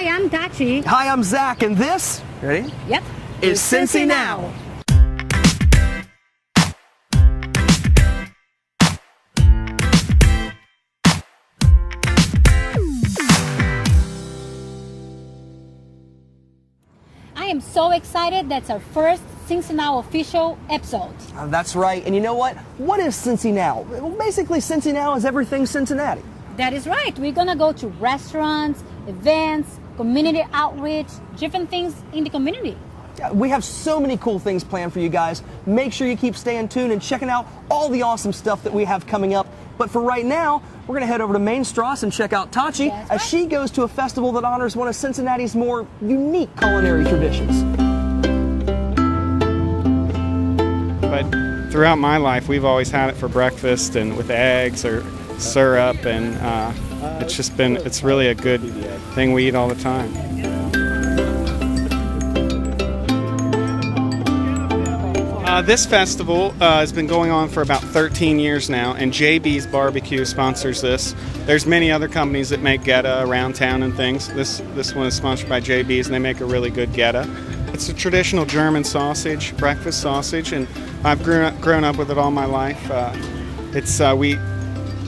Hi, I'm Dachi. Hi, I'm Zach, and this, ready? Yep. Is Cincy Now. I am so excited. That's our first Cincy Now official episode. That's right. And you know what? What is Cincy Now? Well, basically, Cincy Now is everything Cincinnati. That is right. We're gonna go to restaurants, events, community outreach, different things in the community. Yeah, we have so many cool things planned for you guys. Make sure you keep staying tuned and checking out all the awesome stuff that we have coming up. But for right now, we're going to head over to Main Strasse and check out Tachi as she goes to a festival that honors one of Cincinnati's more unique culinary traditions. But throughout my life, we've always had it for breakfast and with eggs or syrup, and it's really a good thing we eat all the time. This festival has been going on for about 13 years now, and JB's Barbecue sponsors this. There's many other companies that make Goetta around town and things. This one is sponsored by JB's, and they make a really good Goetta. It's a traditional German sausage, breakfast sausage, and I've grown up with it all my life.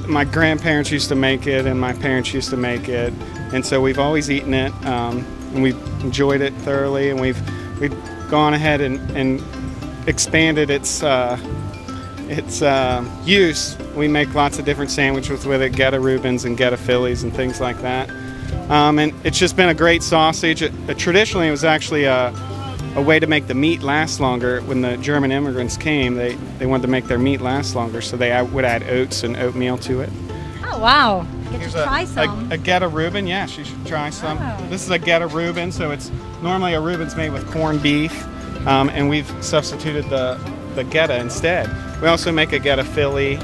My grandparents used to make it, and my parents used to make it, and so we've always eaten it, and we've enjoyed it thoroughly, and we've gone ahead and expanded its use. We make lots of different sandwiches with it, Goetta Reubens and Goetta Phillies and things like that. And it's just been a great sausage. Traditionally, it was actually a way to make the meat last longer. When the German immigrants came, they wanted to make their meat last longer, so they would add oats and oatmeal to it. Oh, wow. Get Here's to try some. a Goetta Reuben. Yeah, she should try some. Oh. This is a Goetta Reuben, so it's normally a Reuben's made with corned beef. And we've substituted the Goetta instead. We also make a Goetta Philly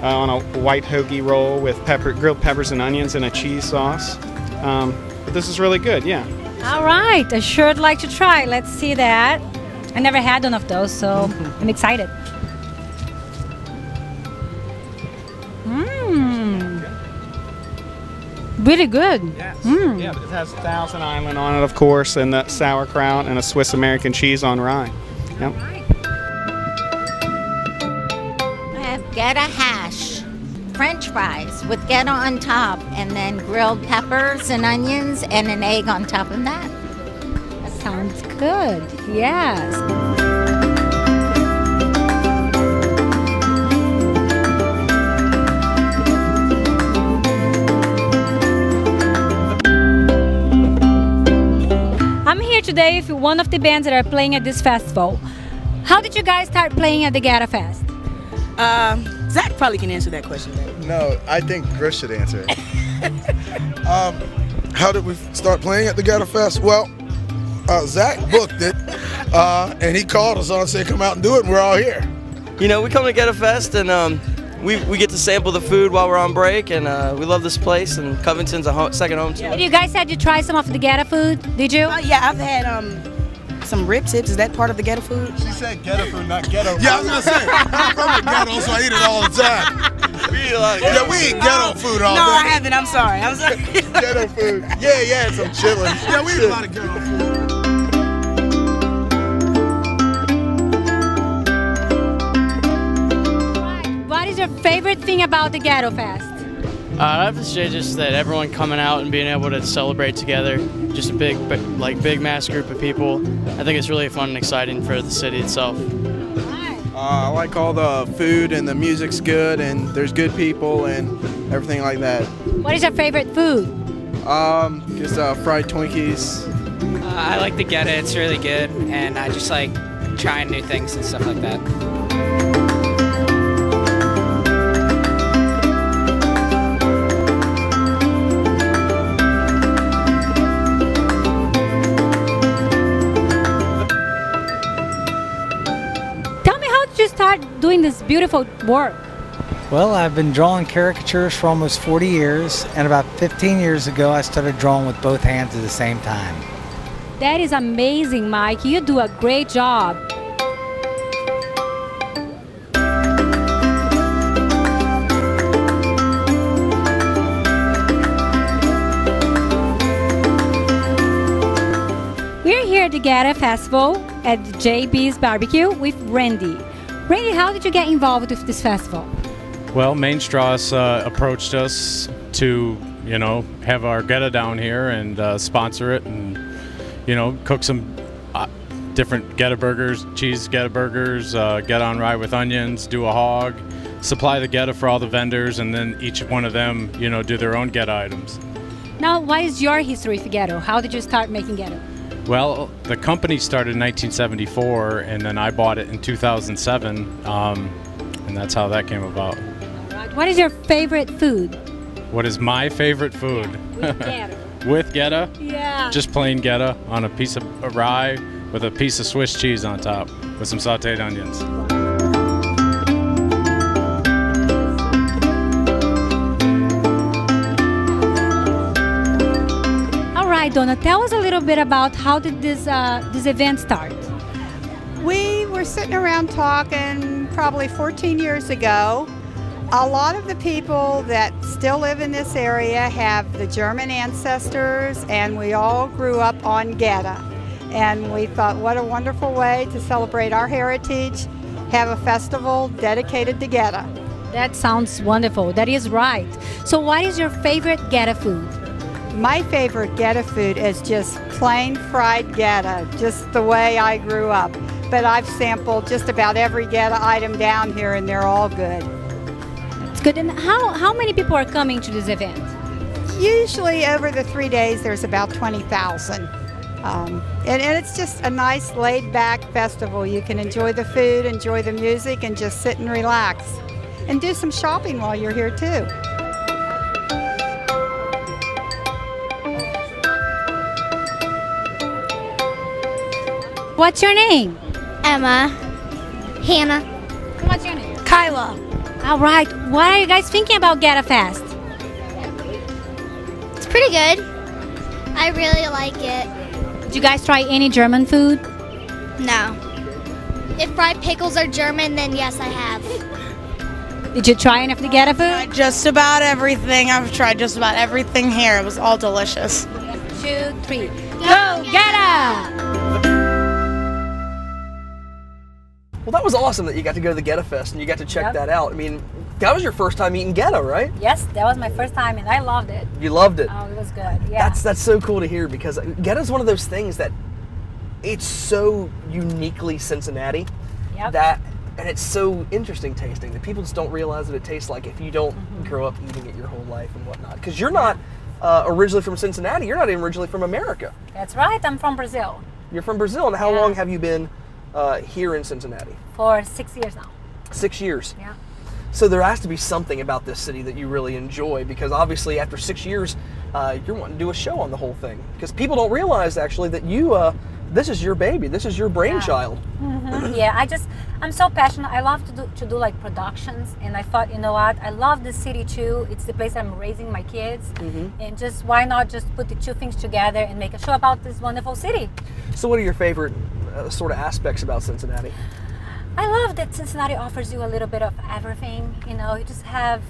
on a white hoagie roll with grilled peppers and onions and a cheese sauce. But this is really good, yeah. All right. I sure would like to try. Let's see that. I never had one of those, so I'm excited. Really good. Yes. Yeah, it has Thousand Island on it, of course, and the sauerkraut and a Swiss American cheese on rye. Yep. I have Goetta hash, French fries with Goetta on top, and then grilled peppers and onions and an egg on top of that. That sounds good. Yes. I'm here today with one of the bands that are playing at this festival. How did you guys start playing at the Goettafest? Zach probably can answer that question. No, I think Chris should answer it. How did we start playing at the Goettafest? Well, Zach booked it, and he called us on and said, come out and do it, and we're all here. You know, we come to Goettafest, and we get to sample the food while we're on break, and we love this place, and Covington's a second home to us. You guys had to try some of the Goetta food, did you? Yeah, I've had some rib tips. Is that part of the Goetta food? She said Goetta food, not ghetto. Yeah, I was gonna say, I'm from the ghetto, so I eat it all the time. We eat ghetto food all day. No, I haven't. I'm sorry. Ghetto food. Yeah, some chillin'. Yeah, we eat a lot of ghetto food. What is your favorite thing about the Goettafest? I have to say just that everyone coming out and being able to celebrate together, just a big mass group of people. I think it's really fun and exciting for the city itself. I like all the food, and the music's good, and there's good people and everything like that. What is your favorite food? Just fried Twinkies. I like the Goetta, it's really good, and I just like trying new things and stuff like that. Start doing this beautiful work? Well, I've been drawing caricatures for almost 40 years, and about 15 years ago I started drawing with both hands at the same time. That is amazing, Mike. You do a great job. the Goetta Festival at JB's Barbecue with Randy. Randy, how did you get involved with this festival? Well, Main Straws approached us to, have our Goetta down here and sponsor it and, cook some different Goetta burgers, cheese Goetta burgers, get on rye with onions, do a hog, supply the Goetta for all the vendors, and then each one of them, do their own Goetta items. Now, what is your history with Goetta? How did you start making Goetta? Well, the company started in 1974, and then I bought it in 2007, and that's how that came about. What is your favorite food? What is my favorite food? With Goetta. With Goetta? Yeah. Just plain Goetta on a piece of rye with a piece of Swiss cheese on top with some sauteed onions. All right, Donna, tell us a little bit about how did this event start? We were sitting around talking probably 14 years ago. A lot of the people that still live in this area have the German ancestors, and we all grew up on Goetta. And we thought, what a wonderful way to celebrate our heritage, have a festival dedicated to Goetta. That sounds wonderful. That is right. So what is your favorite Goetta food? My favorite Goetta food is just plain fried Goetta, just the way I grew up. But I've sampled just about every Goetta item down here, and they're all good. It's good. And how many people are coming to this event? Usually over the 3 days, there's about 20,000. And it's just a nice laid-back festival. You can enjoy the food, enjoy the music, and just sit and relax. And do some shopping while you're here, too. What's your name? Emma. Hannah. What's your name? Kyla. All right. What are you guys thinking about Goettafest? It's pretty good. I really like it. Did you guys try any German food? No. If fried pickles are German, then yes, I have. Did you try any of the Goetta food? Just about everything. I've tried just about everything here. It was all delicious. 1, 2, 3. Go Goetta! Well, that was awesome that you got to go to the Goettafest and you got to check that out. I mean, that was your first time eating Goetta, right? Yes, that was my first time, and I loved it. You loved it. Oh, it was good. Yeah. That's so cool to hear, because Goetta's one of those things that it's so uniquely Cincinnati. Yep. And it's so interesting tasting that people just don't realize that it tastes like if you don't grow up eating it your whole life and whatnot. Because you're not originally from Cincinnati. You're not even originally from America. That's right. I'm from Brazil. You're from Brazil. And how long have you been here in Cincinnati? For 6 years now. 6 years. Yeah. So there has to be something about this city that you really enjoy, because obviously after 6 years, you're wanting to do a show on the whole thing. Because people don't realize actually that you, this is your baby, this is your brainchild. Yeah, I'm so passionate. I love to do like productions, and I thought, you know what, I love this city too. It's the place I'm raising my kids, and just why not just put the two things together and make a show about this wonderful city. So what are your favorite sort of aspects about Cincinnati? I love that Cincinnati offers you a little bit of everything. You know, you just have,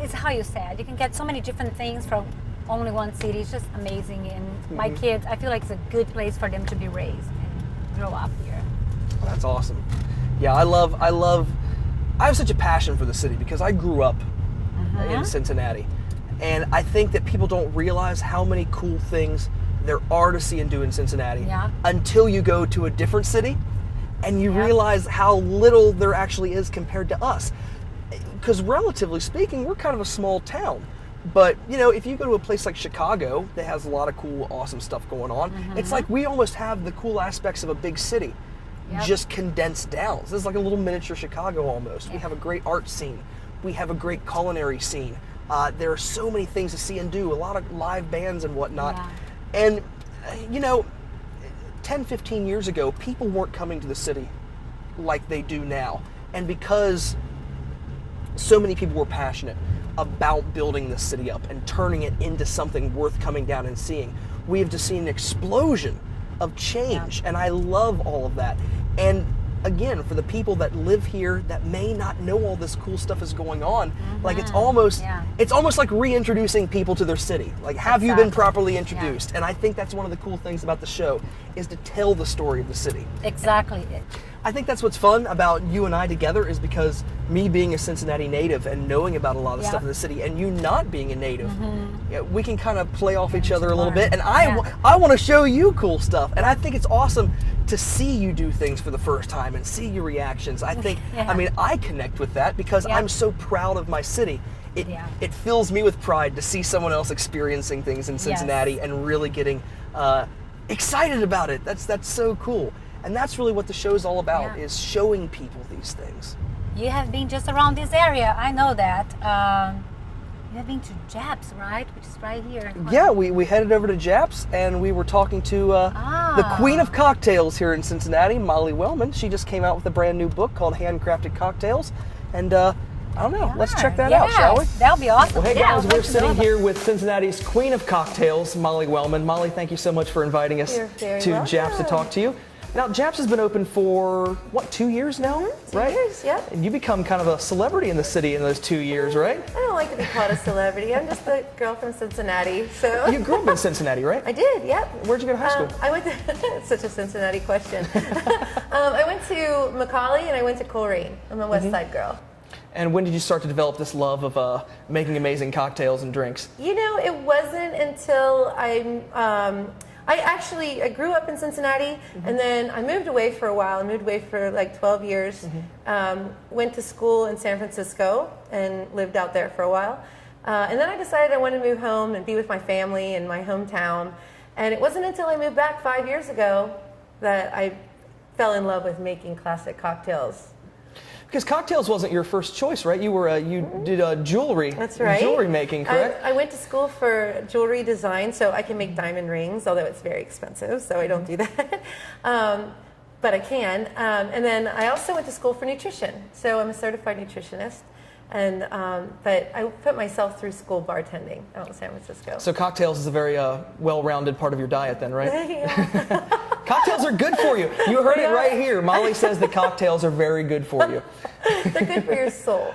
it's how you said, you can get so many different things from only one city. It's just amazing. And my kids, I feel like it's a good place for them to be raised and grow up here. Well, that's awesome. Yeah, I have such a passion for the city because I grew up in Cincinnati. And I think that people don't realize how many cool things there are to see and do in Cincinnati until you go to a different city and you realize how little there actually is compared to us. Because relatively speaking, we're kind of a small town. But, you know, if you go to a place like Chicago that has a lot of cool, awesome stuff going on, it's like we almost have the cool aspects of a big city just condensed down. So this is like a little miniature Chicago almost. We have a great art scene. We have a great culinary scene. There are so many things to see and do, a lot of live bands and whatnot. And, you know, 10, 15 years ago, people weren't coming to the city like they do now. And because so many people were passionate about building this city up and turning it into something worth coming down and seeing, we have just seen an explosion of change. And I love all of that. And again, for the people that live here that may not know all this cool stuff is going on, like it's almost like reintroducing people to their city. Like, have you been properly introduced? And I think that's one of the cool things about the show, is to tell the story of the city. Exactly. I think that's what's fun about you and I together, is because me being a Cincinnati native and knowing about a lot of stuff in the city, and you not being a native, we can kind of play off each other a little bit. And I want to show you cool stuff, and I think it's awesome to see you do things for the first time and see your reactions. I think, I mean, I connect with that because I'm so proud of my city. It fills me with pride to see someone else experiencing things in Cincinnati and really getting excited about it. That's so cool. And that's really what the show's all about, is showing people these things. You have been just around this area, I know that. You have been to Japs, right? Which is right here. Yeah, we headed over to Japs, and we were talking to the queen of cocktails here in Cincinnati, Molly Wellman. She just came out with a brand new book called Handcrafted Cocktails. And I don't know, let's check that out, shall we? That'll be awesome. Well, hey guys, we're sitting here with Cincinnati's queen of cocktails, Molly Wellman. Molly, thank you so much for inviting us to Japs to talk to you. Now, Japs has been open for, what, 2 years now, right? 2 years, yeah. And you become kind of a celebrity in the city in those 2 years, right? I don't like to be called a celebrity. I'm just a girl from Cincinnati, so. You grew up in Cincinnati, right? I did, yep. Where'd you go to high school? I went to, it's such a Cincinnati question. I went to Macaulay and I went to Coleraine. I'm a West Side girl. And when did you start to develop this love of making amazing cocktails and drinks? You know, it wasn't until I grew up in Cincinnati, and then I moved away for a while. I moved away for like 12 years. Went to school in San Francisco and lived out there for a while. And then I decided I wanted to move home and be with my family in my hometown. And it wasn't until I moved back 5 years ago that I fell in love with making classic cocktails. Because cocktails wasn't your first choice, right? You did jewelry. That's right. Jewelry making, correct? I went to school for jewelry design, so I can make diamond rings, although it's very expensive, so I don't do that. But I can. And then I also went to school for nutrition, so I'm a certified nutritionist. And but I put myself through school bartending out in San Francisco. So cocktails is a very well-rounded part of your diet, then, right? Yeah. Cocktails are good for you. You heard it right here. Molly says that cocktails are very good for you. They're good for your soul.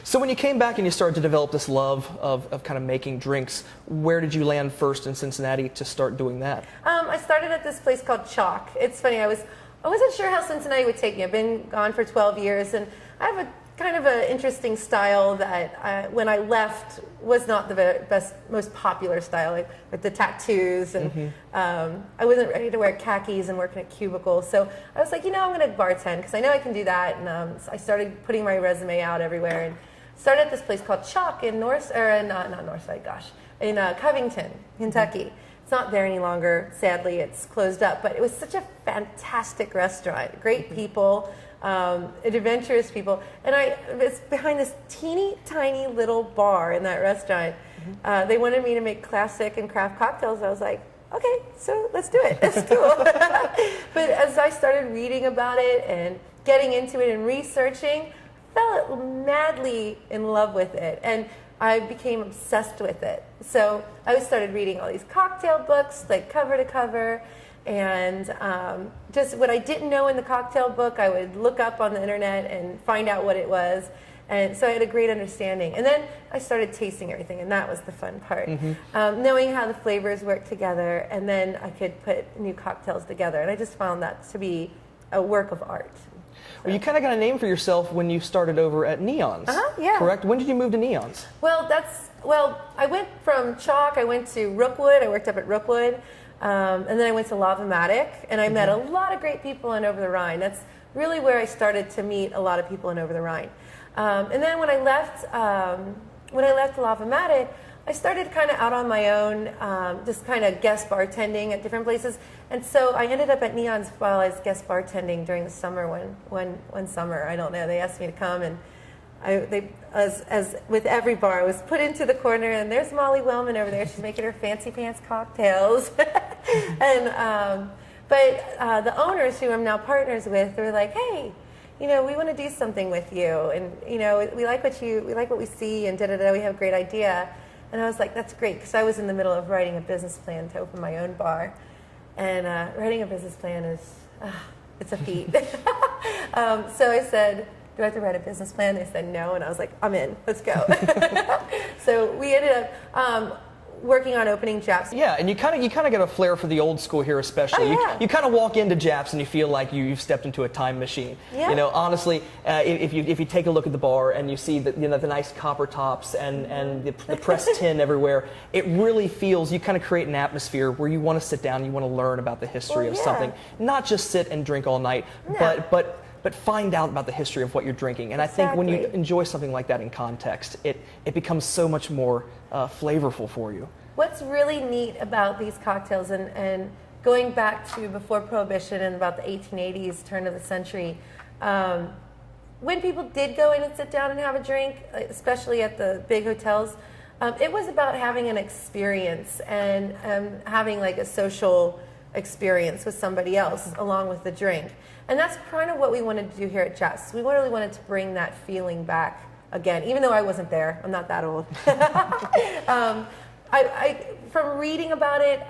So when you came back and you started to develop this love of kind of making drinks, where did you land first in Cincinnati to start doing that? I started at this place called Chalk. It's funny, I wasn't sure how Cincinnati would take me. I've been gone for 12 years, and I have a kind of an interesting style that when I left was not the best, most popular style, like with the tattoos, and I wasn't ready to wear khakis and work in a cubicle. So I was like, you know, I'm going to bartend because I know I can do that. And so I started putting my resume out everywhere and started at this place called Chalk in in Covington, Kentucky. It's not there any longer, sadly. It's closed up, but it was such a fantastic restaurant. Great people. Adventurous people, and it's behind this teeny tiny little bar in that restaurant. They wanted me to make classic and craft cocktails. I was like, okay, so let's do it. That's cool. But as I started reading about it and getting into it and researching, I fell madly in love with it, and I became obsessed with it. So I started reading all these cocktail books, like cover to cover. And just what I didn't know in the cocktail book, I would look up on the internet and find out what it was. And so I had a great understanding. And then I started tasting everything, and that was the fun part. Knowing how the flavors work together, and then I could put new cocktails together. And I just found that to be a work of art. Well, you kind of got a name for yourself when you started over at Neon's, yeah. correct? When did you move to Neon's? Well, I went from Chalk, I went to Rookwood, I worked up at Rookwood. And then I went to Lavomatic, and I met a lot of great people in Over the Rhine. That's really where I started to meet a lot of people in Over the Rhine. And then when I left Lavomatic, I started kind of out on my own, just kind of guest bartending at different places. And so I ended up at Neon's while I was guest bartending during the summer. One summer, I don't know, they asked me to come, and as with every bar, I was put into the corner, and there's Molly Wellman over there. She's making her fancy pants cocktails. And but the owners, who I'm now partners with, they were like, hey, you know, we want to do something with you, and you know, we like what we see, and we have a great idea. And I was like, that's great, because I was in the middle of writing a business plan to open my own bar, and writing a business plan is It's a feat. So I said, do I have to write a business plan? They said no, and I was like, I'm in. Let's go. So we ended up working on opening Japs. Yeah, and you kind of get a flair for the old school here, especially. Oh, yeah. You kind of walk into Japs and you feel like you've stepped into a time machine. Yeah. You know, honestly, if you take a look at the bar and you see the nice copper tops and the pressed tin everywhere, it really feels, you kind of create an atmosphere where you want to sit down and you want to learn about the history of something, not just sit and drink all night, but find out about the history of what you're drinking. And I think when you enjoy something like that in context, it becomes so much more flavorful for you. What's really neat about these cocktails, and going back to before Prohibition and about the 1880s, turn of the century, when people did go in and sit down and have a drink, especially at the big hotels, it was about having an experience and having like a social experience with somebody else along with the drink. And that's kind of what we wanted to do here at Japs. We really wanted to bring that feeling back again, even though I wasn't there. I'm not that old. From reading about it,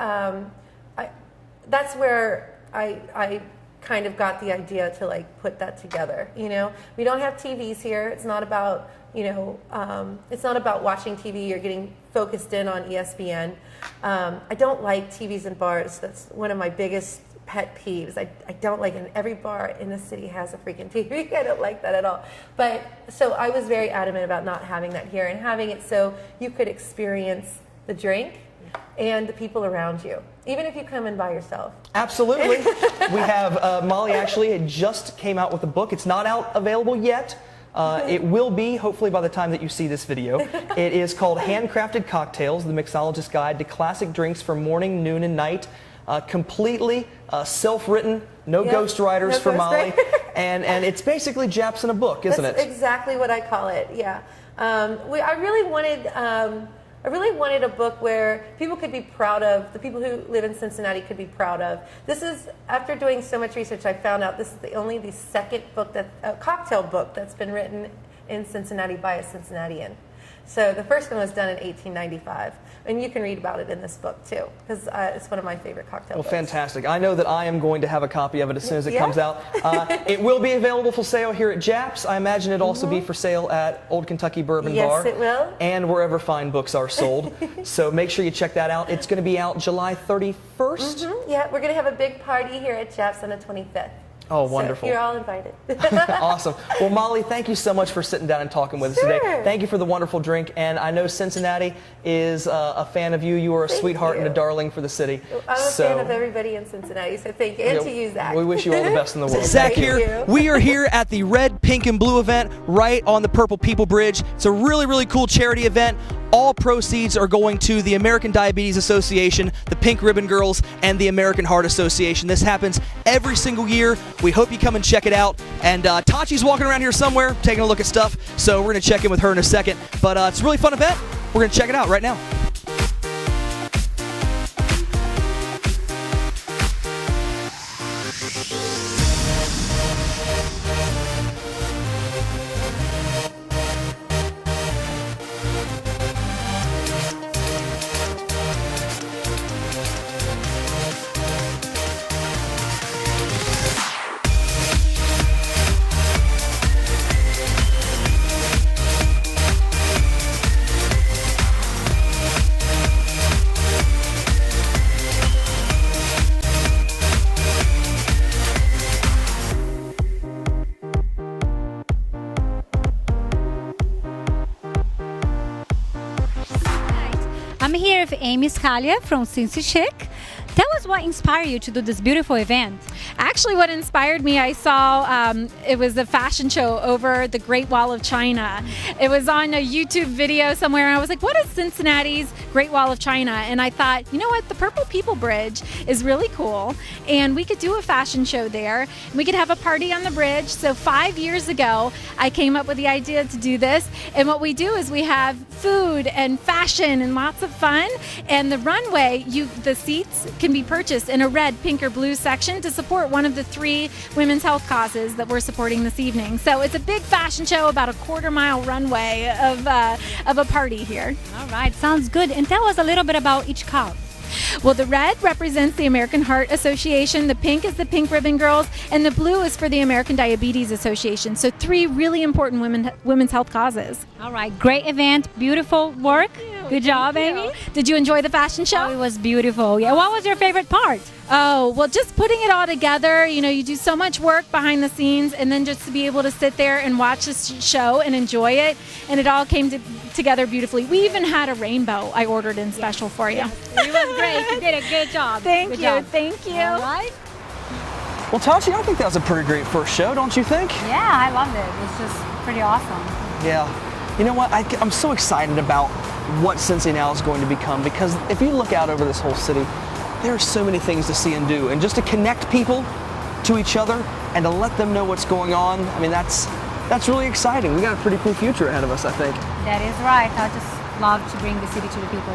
that's where I kind of got the idea to like put that together. You know, we don't have TVs here. It's not about it's not about watching TV or getting focused in on ESPN. I don't like TVs in bars. That's one of my biggest pet peeves. I don't like it. And every bar in the city has a freaking TV. I don't like that at all. But so I was very adamant about not having that here and having it so you could experience the drink and the people around you, even if you come in by yourself. Absolutely. We have Molly actually just came out with a book. It's not out available yet. It will be, hopefully, by the time that you see this video. It is called Handcrafted Cocktails, the Mixologist's Guide to Classic Drinks for Morning, Noon, and Night. Completely self-written, no ghostwriters for Molly. And it's basically Japs in a book, isn't it? That's exactly what I call it, yeah. I really wanted a book where people could be proud of, the people who live in Cincinnati could be proud of. This is, after doing so much research, I found out this is only the second book, cocktail book that's been written in Cincinnati by a Cincinnatian. So the first one was done in 1895. And you can read about it in this book, too, because it's one of my favorite cocktail books. Well, fantastic. I know that I am going to have a copy of it as soon as it comes out. It will be available for sale here at Japs. I imagine it'll also be for sale at Old Kentucky Bourbon Bar. Yes, it will. And wherever fine books are sold. So make sure you check that out. It's going to be out July 31st. Yeah, we're going to have a big party here at Japs on the 25th. Oh, wonderful. So you're all invited. Awesome. Well, Molly, thank you so much for sitting down and talking with us today. Thank you for the wonderful drink. And I know Cincinnati is a fan of you. You are a sweetheart and a darling for the city. I'm a fan of everybody in Cincinnati, so thank you. And to you, Zach. We wish you all the best in the world. Zach here. We are here at the Red, Pink, and Blue event right on the Purple People Bridge. It's a really, really cool charity event. All proceeds are going to the American Diabetes Association, the Pink Ribbon Girls, and the American Heart Association. This happens every single year. We hope you come and check it out. And Tachi's walking around here somewhere, taking a look at stuff, so we're going to check in with her in a second. But it's a really fun event. We're going to check it out right now. I'm here with Amy Scalia from Cincy Chic. Tell us what inspired you to do this beautiful event. Actually, what inspired me, I saw it was a fashion show over the Great Wall of China. It was on a YouTube video somewhere, and I was like, what is Cincinnati's Great Wall of China? And I thought, you know what, the Purple People Bridge is really cool, and we could do a fashion show there. We could have a party on the bridge. So 5 years ago, I came up with the idea to do this, and what we do is we have food and fashion and lots of fun, and the runway, the seats can be purchased in a red, pink, or blue section to support one of the 3 women's health causes that we're supporting this evening. So it's a big fashion show, about a quarter-mile runway of a party here. All right, sounds good. And tell us a little bit about each cause. Well, the red represents the American Heart Association, the pink is the Pink Ribbon Girls, and the blue is for the American Diabetes Association. So 3 really important women's health causes. All right, great event, beautiful work. Good job, Amy. Did you enjoy the fashion show? Oh, it was beautiful. Yeah, what was your favorite part? Oh, well, just putting it all together, you do so much work behind the scenes, and then just to be able to sit there and watch this show and enjoy it, and it all came together beautifully. We even had a rainbow I ordered in special for you. Yes, it was great. You did a good job. Thank Good you. job. Thank you. All right. Well, Tachi, I think that was a pretty great first show, don't you think? Yeah, I loved it. It was just pretty awesome. Yeah. You know what? I'm so excited about what Cincy Now is going to become, because if you look out over this whole city, there are so many things to see and do, and just to connect people to each other and to let them know what's going on. I mean, that's really exciting. We got a pretty cool future ahead of us, I think. That is right. I just love to bring the city to the people.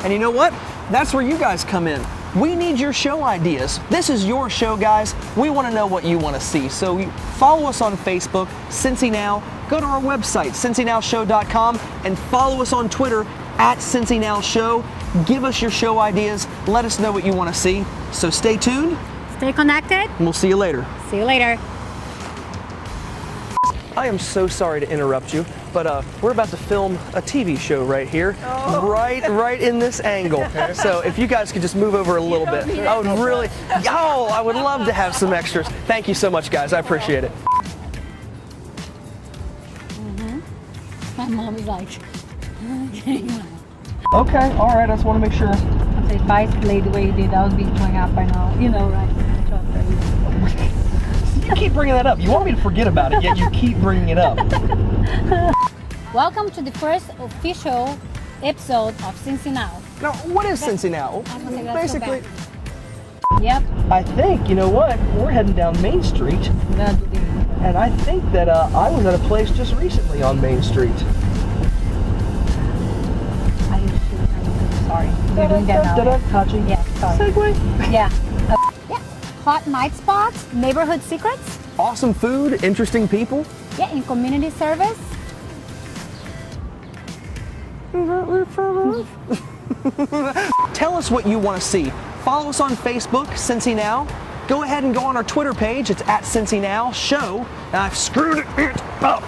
And you know what? That's where you guys come in. We need your show ideas. This is your show, guys. We want to know what you want to see. So follow us on Facebook, Cincy Now. Go to our website, cincynowshow.com, and follow us on Twitter @CincyNowShow. Give us your show ideas. Let us know what you want to see. So stay tuned. Stay connected. And we'll see you later. See you later. I am so sorry to interrupt you, but we're about to film a TV show right here, right in this angle. So if you guys could just move over a little bit, I would really, I would love to have some extras. Thank you so much, guys. I appreciate it. My mom is like, Okay, all right. I just want to make sure. if I played the way you did, I would be going up by now. You know, right? You keep bringing that up. You want me to forget about it, yet you keep bringing it up. Welcome to the first official episode of Cincy Now. Now, what is Cincy Now? Basically, yep. I think, you know what? We're heading down Main Street. And I think that I was at a place just recently on Main Street. Sorry. We're doing that now. Touching. Yeah, sorry. Segway. Yeah. Yeah. Hot night spots, neighborhood secrets. Awesome food, interesting people. Yeah, in community service. Tell us what you want to see. Follow us on Facebook, Cincy Now. Go ahead and go on our Twitter page. It's @CincyNowShow. And I've screwed it up.